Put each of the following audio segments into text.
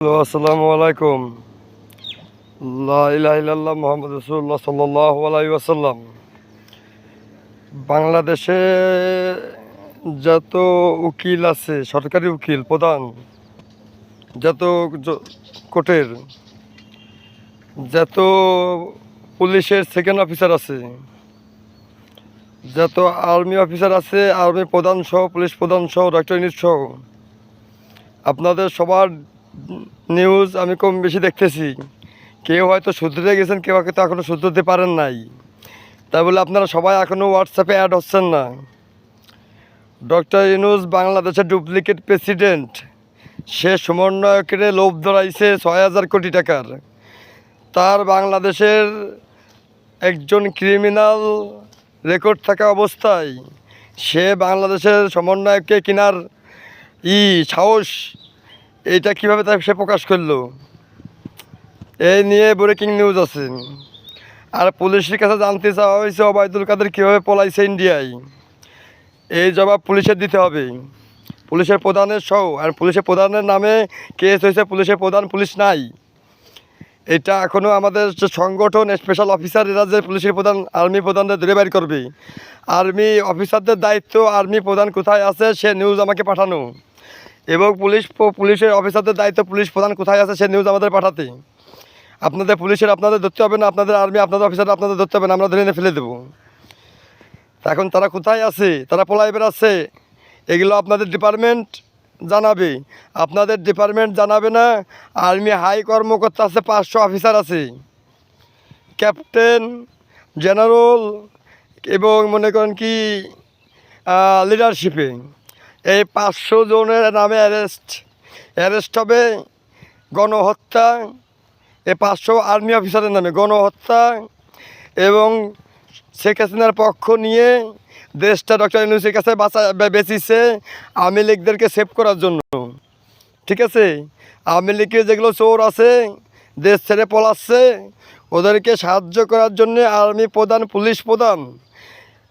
Hello, আসসালামু আলাইকুম। লা ইলাহা ইল্লাল্লাহ মুহাম্মাদুর রাসূলুল্লাহ সাল্লাল্লাহু আলাইহি ওয়াসাল্লাম। বাংলাদেশে যত উকিল আছে, সরকারি উকিল প্রধান, যত কোর্টের, যত পুলিশের সেকেন্ড অফিসার আছে, যত আর্মি অফিসার আছে, আর্মি প্রধান সহ, পুলিশ প্রধান সহ, ডক্টর ইউনূস সহ, আপনাদের সবার নিউজ আমি কম বেশি দেখতেছি। কেউ হয়তো শুধরে গেছেন, কেউ হয়তো এখনও শুধরতে পারেন নাই। তাই বলে আপনারা সবাই এখনও হোয়াটসঅ্যাপে অ্যাড হচ্ছেন না। ডক্টর ইউনূস বাংলাদেশের ডুপ্লিকেট প্রেসিডেন্ট। সে সমন্বয়কের লোভ ধরাইছে ৬,০০০ কোটি টাকার। তার বাংলাদেশের একজন ক্রিমিনাল রেকর্ড থাকা অবস্থায় সে বাংলাদেশের সমন্বয়ককে কেনার সাহস, এইটা কীভাবে সে প্রকাশ করলো, এই নিয়ে ব্রেকিং নিউজ আছে। আর পুলিশের কাছে জানতে চাওয়া হয়েছে ওবায়দুল কাদের কীভাবে পলাইছে ইন্ডিয়ায়। এই জবাব পুলিশের দিতে হবে, পুলিশের প্রধানের সহ। আর পুলিশের প্রধানের নামে কেস হয়েছে, পুলিশের প্রধান পুলিশ নাই। এটা এখনও আমাদের যে সংগঠন স্পেশাল অফিসার, এরা যে পুলিশের প্রধান আর্মি প্রধানদের ধরে বের করবে। আর্মি অফিসারদের দায়িত্ব আর্মি প্রধান কোথায় আছে সে নিউজ আমাকে পাঠানো, এবং পুলিশের অফিসারদের দায়িত্ব পুলিশ প্রধান কোথায় আছে সে নিউজ আমাদের পাঠাতে। আপনাদের পুলিশের আপনাদের ধরতে হবে না, আপনাদের আর্মি আপনাদের অফিসার আপনাদের ধরতে হবে না, আমরা ধরে এনে ফেলে দেবো। এখন তারা কোথায় আছে, তারা পলাই বেড়াচ্ছে, এগুলো আপনাদের ডিপার্টমেন্ট জানাবে। আপনাদের ডিপার্টমেন্ট জানাবে না। আর্মি হাই কর্মকর্তা আছে, 500 অফিসার আছে, ক্যাপ্টেন, জেনারেল এবং মনে করেন কি লিডারশিপে। এই 500 জনের নামে অ্যারেস্ট হবে। গণহত্যা, এই 500 আর্মি অফিসারের নামে গণহত্যা, এবং শেখ হাসিনার পক্ষ নিয়ে দেশটা ডক্টর ইউনূসের কাছে বেঁচেছে আওয়ামী লীগদেরকে সেভ করার জন্য। ঠিক আছে, আওয়ামী লীগের যেগুলো চোর আছে, দেশ ছেড়ে পলাচ্ছে, ওদেরকে সাহায্য করার জন্য আর্মি প্রধান, পুলিশ প্রধান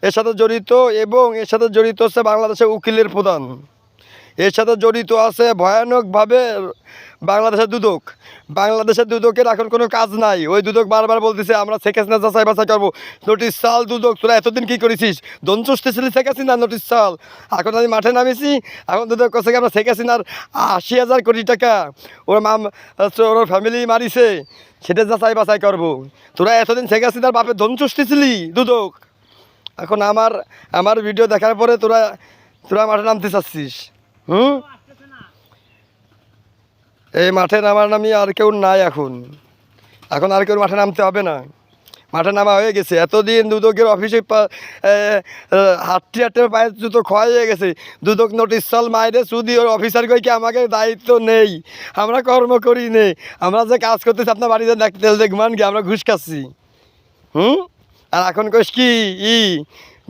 এর সাথে জড়িত, এবং এর সাথে জড়িত হচ্ছে বাংলাদেশের উকিলের প্রধান। এর সাথে জড়িত আছে ভয়ানকভাবে বাংলাদেশের দুদকের এখন কোনো কাজ নাই। ওই দুদক বারবার বলতেছে আমরা শেখ হাসিনা যাচাই বাছাই করবো। নোটিশ চাল দুদক, তোরা এতদিন কী করেছিস? দন চুষতেছিলি শেখ হাসিনা, নোটিশ চাল। এখন আমি মাঠে নামেছি, এখন দুদক করছে আমরা শেখ হাসিনার ৮০,০০০ কোটি টাকা ওর ফ্যামিলি মারিছে, সেটা যাচাই বাছাই করবো। তোরা এতদিন শেখ হাসিনার বাপের ধন চুষতেছিলি দুদক। এখন আমার ভিডিও দেখার পরে তোরা মাঠে নামতে চাচ্ছিস। এই মাঠে নামার নামি আর কেউ নাই। এখন আর কেউ মাঠে নামতে হবে না, মাঠে নামা হয়ে গেছে। এতদিন দুদকের অফিসে হাঁটতে পায়ের জুতো ক্ষয় হয়ে গেছে। দুদক নোটিশ চাল মাইরে শুধু ওর অফিসার কইকে আমাকে দায়িত্ব নেই, আমরা কর্ম করি নেই, আমরা যে কাজ করতেছি আপনার বাড়িতে তেল দেখমান কি আমরা ঘুষ খাচ্ছি। আর এখন কইস কি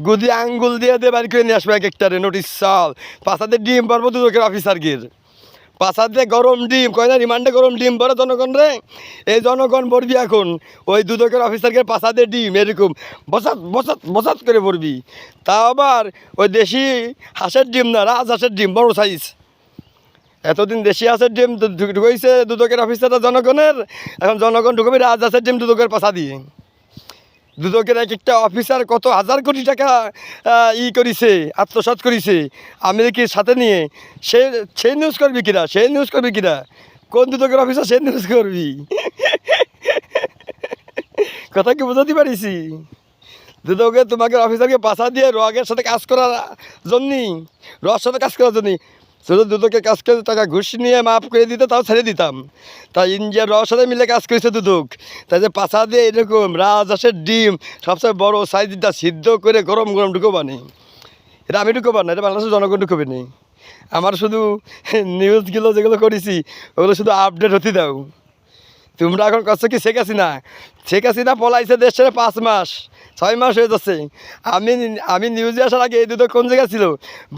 গুদি আঙ্গুল দিয়ে বাড়ি করে নিয়ে আসবে এক একটারে নোটিশ চাল। পাশাদের ডিম পারবো দুদকের অফিসারগির, পাশাতে গরম ডিম কয় না, রিমান্ডে গরম ডিম পরে জনগণ রে। এই জনগণ পড়বি এখন ওই দুদকের অফিসারকে পাশাতে ডিম এরকম বসাত করে পড়বি। তা আবার ওই দেশি হাঁসের ডিম না, রাজহাঁসের ডিম, বড় সাইজ। এতদিন দেশি হাঁসের ডিম ঢুকাইছে দুদকের অফিসাররা জনগণের, এখন জনগণ ঢুকবি রাজহাঁসের ডিম দুদকের পাশা দিয়ে। দুদকের এক একটা অফিসার কত হাজার কোটি টাকা করেছে, আত্মসাৎ করেছে আমেরিকার সাথে নিয়ে। সেই নিউজ করবি কিনা, কোন দুদকের অফিসার সে নিউজ করবি? কথা কি বোঝাতে পারিছি? দুদকের তোমাকে অফিসারকে পাশা দিয়ে রগের সাথে কাজ করার জন্যই, শুধু দুদকের কাজ করে টাকা ঘুষ নিয়ে মাফ করে দিতে, তাও ছেড়ে দিতাম। তাই ইন্ডিয়ার রস সাথে মিলে কাজ করেছে দুদক। তাই যে পাশা দিয়ে এরকম রাজহাঁসের ডিম সবচেয়ে বড় সাইজটা সিদ্ধ করে গরম ঢুকোবানি। এটা আমি ঢুকোবার না, এটা বাংলাদেশের জনগণ ঢুকবে নি। আমার শুধু নিউজগুলো যেগুলো করেছি ওগুলো শুধু আপডেট হতে দাও। তোমরা এখন করছো কি শেখ হাসিনা পলাইছে দেশ ছেড়ে 6 মাস হয়ে যাচ্ছে। আমি নিউজে আসার আগে এই দুদক কোন জায়গায় ছিল,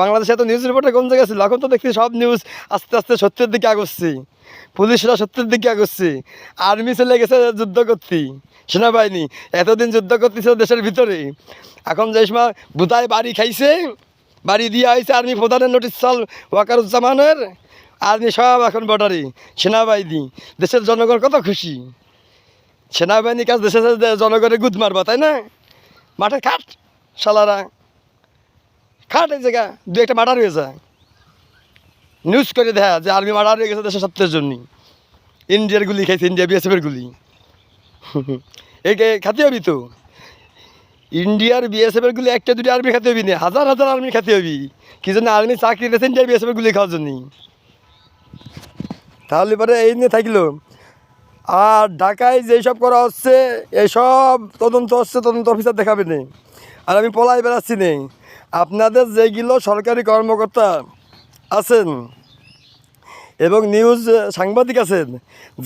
বাংলাদেশে এত নিউজ রিপোর্টার কোন জায়গায় ছিল? এখন তো দেখছি সব নিউজ আস্তে আস্তে সত্যের দিকে আগাচ্ছে, পুলিশরা সত্যের দিকে আগাচ্ছে, আর্মি চলে গেছে যুদ্ধ করতে, সেনাবাহিনী এতদিন যুদ্ধ করতেছিল দেশের ভিতরে। এখন যে সময় বুধায় বাড়ি খাইছে, বাড়ি দিয়ে আইছে আর্মি প্রধানের নোটিশ চাল ওয়াকারুজ্জামানের, আর্মি সব এখন বর্ডারে, সেনাবাহিনী, দেশের জনগণ কত খুশি। সেনাবাহিনী কাজ দেশের জনগণের গুদ মারবা, তাই না? মাঠে খাট শালারা, খাট এই জায়গা দু একটা মার্ডার হয়ে যায়, নিউজ করে দেখা যে আর্মি মার্ডার হয়ে গেছে দেশের সত্যের জন্য। ইন্ডিয়ার গুলি খাইছে, ইন্ডিয়া বিএসএফের গুলি। একে খাতে হবি তো, ইন্ডিয়ার বিএসএফের গুলি একটা দুটি আর্মি খাতে হবি না, হাজার হাজার আর্মি খাতে হবি। কি জন্য আর্মি চাকরি দিয়েছে ইন্ডিয়ার বিএসএফের গুলি খাওয়ার জন্য। তাহলে পরে এই নিয়ে থাকলো। আর ঢাকায় যেসব করা হচ্ছে এইসব তদন্ত হচ্ছে, তদন্ত অফিসার দেখাবে না। আর আমি পলাই বেড়াচ্ছি নেই, আপনাদের যেগুলো সরকারি কর্মকর্তা আছেন এবং নিউজ সাংবাদিক আছেন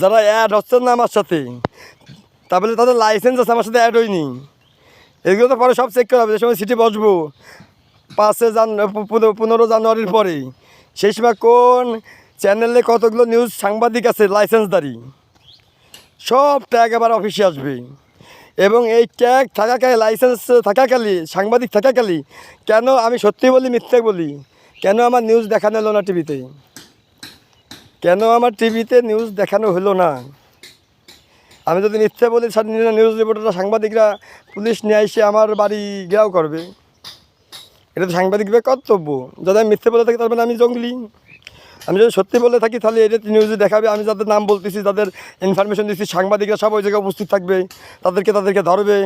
যারা অ্যাড হচ্ছেন না আমার সাথে, তাহলে তাদের লাইসেন্স আছে, আমার সাথে অ্যাড হয়নি। এগুলো তো পরে সব চেক করা হবে। যে সময় সিটি বসবো 15 জানুয়ারির পরে, সেই সময় কোন চ্যানেলে কতগুলো নিউজ সাংবাদিক আছে লাইসেন্সদারি, সব ট্যাগ আবার অফিসে আসবে। এবং এই ট্যাগ থাকাকালী, লাইসেন্স থাকাকালী, সাংবাদিক থাকাকালী, কেন আমি সত্যি বলি মিথ্যে বলি, কেন আমার নিউজ দেখানো হলো না টিভিতে? কেন আমার টিভিতে নিউজ দেখানো হলো না? আমি যদি মিথ্যে বলি, নিউজ রিপোর্টাররা, সাংবাদিকরা, পুলিশ নিয়ে এসে আমার বাড়ি ঘেরাও করবে। এটা তো সাংবাদিকদের কর্তব্য। যদি আমি মিথ্যে বলে থাকি তার মানে আমি জঙ্গলি। আমি যদি সত্যি বলে থাকি তাহলে এটা নিউজে দেখাবে। আমি যাদের নাম বলতেছি, যাদের ইনফরমেশন দিচ্ছি, সাংবাদিকরা সব ওই জায়গায় উপস্থিত থাকবে, তাদেরকে ধরবে।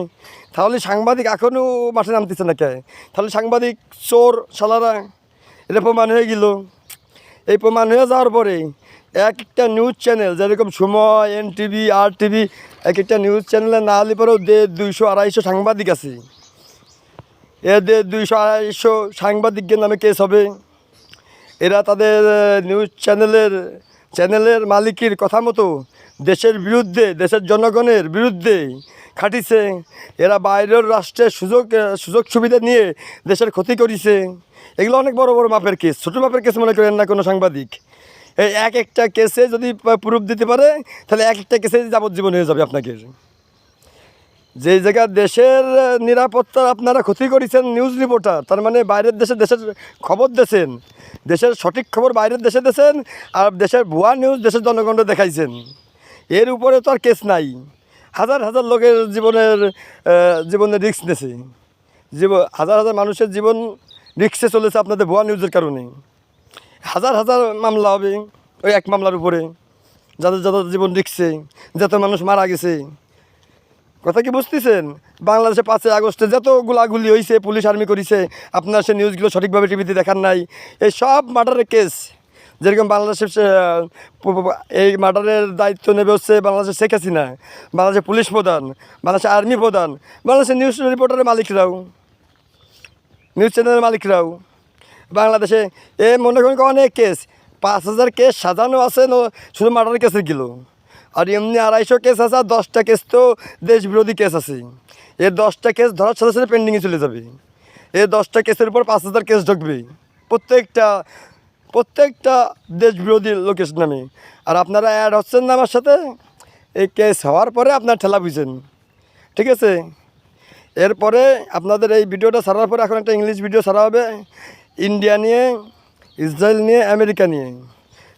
তাহলে সাংবাদিক এখনও মাঠে নামতেছে না কে? তাহলে সাংবাদিক চোর শালারা, এটা প্রমাণ হয়ে গেল। এই প্রমাণ হয়ে যাওয়ার পরে এক একটা নিউজ চ্যানেল, যেরকম সময়, এনটিভি, RTV, এক একটা নিউজ চ্যানেলে না হলে পরেও 200-250 সাংবাদিক আছে। এদের 200-250 সাংবাদিকের নামে কেস হবে। এরা তাদের নিউজ চ্যানেলের মালিকের কথা মতো দেশের বিরুদ্ধে, দেশের জনগণের বিরুদ্ধে খাটিছে। এরা বাইরের রাষ্ট্রের সুযোগ সুবিধা নিয়ে দেশের ক্ষতি করেছে। এগুলো অনেক বড় বড় মাপের কেস, ছোটো মাপের কেস মনে করেন না কোনো সাংবাদিক। এই এক একটা কেসে যদি প্রুফ দিতে পারে তাহলে এক একটা কেসে যাবজ্জীবন হয়ে যাবে আপনাকে। যেই জায়গা দেশের নিরাপত্তার আপনারা ক্ষতি করেছেন নিউজ রিপোর্টার, তার মানে বাইরের দেশের খবর দেছেন, দেশের সঠিক খবর বাইরের দেশে দেছেন, আর দেশের ভুয়া নিউজ দেশের জনগণকে দেখাইছেন। এর উপরে তো আর কেস নাই। হাজার হাজার লোকের জীবনে রিস্ক নেছে, হাজার হাজার মানুষের জীবন রিস্কে চলেছে আপনাদের ভুয়া নিউজের কারণে। হাজার হাজার মামলা হবে ওই এক মামলার উপরে, যাদের জীবন রিস্কে, যত মানুষ মারা গেছে। কথা কি বুঝতেছেন? বাংলাদেশে 5 আগস্টে যত গুলাগুলি হয়েছে, পুলিশ আর্মি করেছে, আপনার সে নিউজগুলো সঠিকভাবে টিভিতে দেখান নাই। এই সব মার্ডারের কেস, যেরকম বাংলাদেশের এই মার্ডারের দায়িত্ব নেবে হচ্ছে বাংলাদেশের শেখ হাসিনা, বাংলাদেশের পুলিশ প্রধান, বাংলাদেশের আর্মি প্রধান, বাংলাদেশের নিউজ রিপোর্টারের মালিকরাও, নিউজ চ্যানেলের মালিকরাও। বাংলাদেশে মনে করেন অনেক কেস, 5000 কেস সাজানো আছে শুধু মার্ডারের কেসের গেল। আর এমনি 250 কেস আছে, আর 10টা কেস তো দেশ বিরোধী কেস আছে। এই 10টা কেস ধরার সাথে সাথে পেন্ডিংয়ে চলে যাবে। এই 10টা কেসের উপর 5000 কেস ঢুকবে প্রত্যেকটা দেশ বিরোধী লোকের নামে। আর আপনারা অ্যাড হচ্ছেন না আমার সাথে, এই কেস হওয়ার পরে আপনার ঠেলা বুঝছেন, ঠিক আছে? এরপরে আপনাদের এই ভিডিওটা ছাড়ার পরে এখন একটা ইংলিশ ভিডিও ছাড়া হবে, ইন্ডিয়া নিয়ে, ইসরায়েল নিয়ে, আমেরিকা নিয়ে,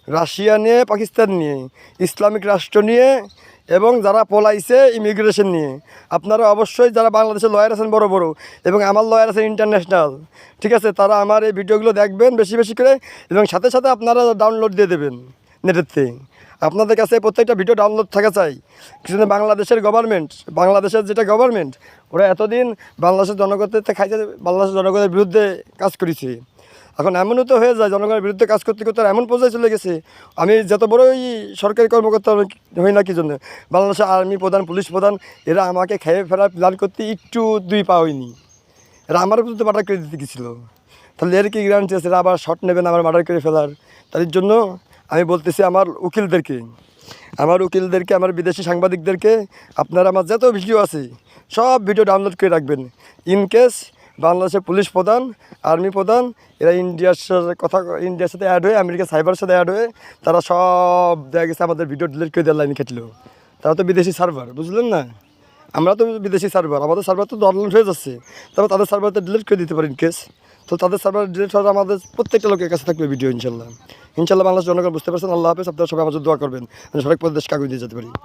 রাশিয়া নিয়ে, পাকিস্তান নিয়ে, ইসলামিক রাষ্ট্র নিয়ে, এবং যারা পলাইছে ইমিগ্রেশন নিয়ে। আপনারা অবশ্যই যারা বাংলাদেশের লয়ার আছেন বড় বড়, এবং আমার লয়ার আছেন ইন্টারন্যাশনাল, ঠিক আছে, তারা আমার এই ভিডিওগুলো দেখবেন বেশি বেশি করে, এবং সাথে সাথে আপনারা ডাউনলোড দিয়ে দেবেন নেটের। আপনাদের কাছে প্রত্যেকটা ভিডিও ডাউনলোড থাকা চাই। কিছু বাংলাদেশের গভর্নমেন্ট, বাংলাদেশের যেটা গভর্নমেন্ট, ওরা এতদিন বাংলাদেশের জনগণের খাইছে, বাংলাদেশের জনগণের বিরুদ্ধে কাজ করেছে। এখন এমনও তো হয়ে যায় জনগণের বিরুদ্ধে কাজ করতে করতে এমন পর্যায়ে চলে গেছে, আমি যত বড়ই সরকারি কর্মকর্তা হই না কি জন্য, বাংলাদেশের আর্মি প্রধান, পুলিশ প্রধান, এরা আমাকে খেয়ে ফেলার প্ল্যান করতে একটু 2 পা হয়নি। এরা আমার বিরুদ্ধে মার্ডার করে দিতে গেছিলো। তাহলে এর কি গ্যারান্টি আছে এরা আবার শট নেবেন আমার মার্ডার করে ফেলার? তার জন্য আমি বলতেছি আমার উকিলদেরকে, আমার বিদেশি সাংবাদিকদেরকে, আপনারা আমার যত ভিডিও আছে সব ভিডিও ডাউনলোড করে রাখবেন। ইনকেস বাংলাদেশের পুলিশ প্রধান, আর্মি প্রধান, এরা ইন্ডিয়ার সাথে অ্যাড হয়ে, আমেরিকা সাইবারের সাথে অ্যাড হয়ে, তারা সব দেখা গেছে আমাদের ভিডিও ডিলিট করে দেওয়ার লাইনে খেটলো। তারা তো বিদেশি সার্ভার, বুঝলেন না? আমরা তো বিদেশি সার্ভার, আমাদের সার্ভার তো ডাউনলোড হয়ে যাচ্ছে, তারপর তাদের সার্ভারতে ডিলিট করে দিতে পারি ইনকেস। তো তাদের সার্ভার ডিলিট হওয়ার আমাদের প্রত্যেকটা লোকের কাছে থাকবে ভিডিও ইনশাল্লাহ। ইনশাল্লাহ বাংলাদেশ জনগণ বুঝতে পারছেন। আল্লাহ হাফেজ। আপনারা সবাই আমার জন্য দোয়া করবেন, আমি সঠিক পথে দেশকে আগুয়ে দিয়ে যেতে পারি।